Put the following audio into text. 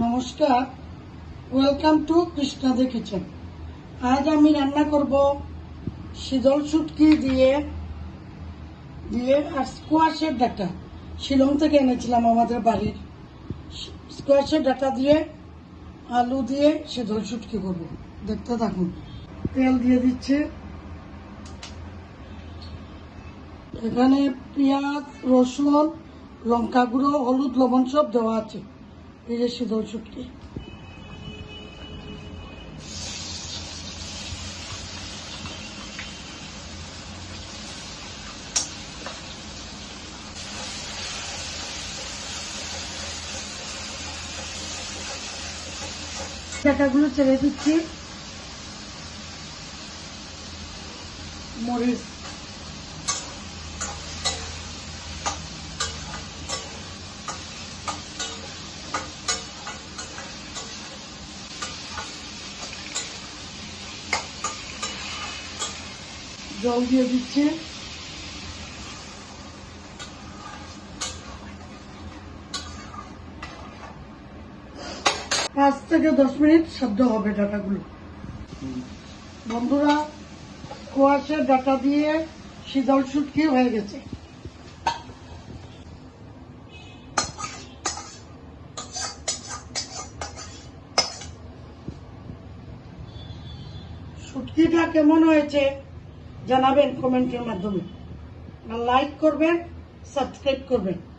নমস্কার, welcome to কৃষ্ণাদে kitchen. আজ আমি রান্না করব শীতল শুটকি দিয়ে আর স্কোয়াশের ডাটা। শিলং থেকে এনেছিলাম আমাদের বাড়ির। স্কোয়াশের ডাটা দিয়ে আলু দিয়ে শীতল শুটকি করব। দেখতে থাকুন। তেল দিয়ে দিচ্ছে, এখানে পেঁয়াজ, রসুন, লঙ্কা গুঁড়ো, হলুদ, লবণ সব দেওয়া আছে। এই যে শীতল শুটকি, ডাটাগুলো ছেড়ে দিচ্ছি। মরিচ, জল দিয়ে দিচ্ছি। 5 থেকে 10 মিনিট সেদ্ধ হবে ডাটাগুলো। বন্ধুরা, স্কোয়াশের ডাটা দিয়ে শীতল শুটকি হয়ে গেছে। শুটকিটা কেমন হয়েছে জানাবেন কমেন্টের মাধ্যমে, আর লাইক করবেন, সাবস্ক্রাইব করবেন।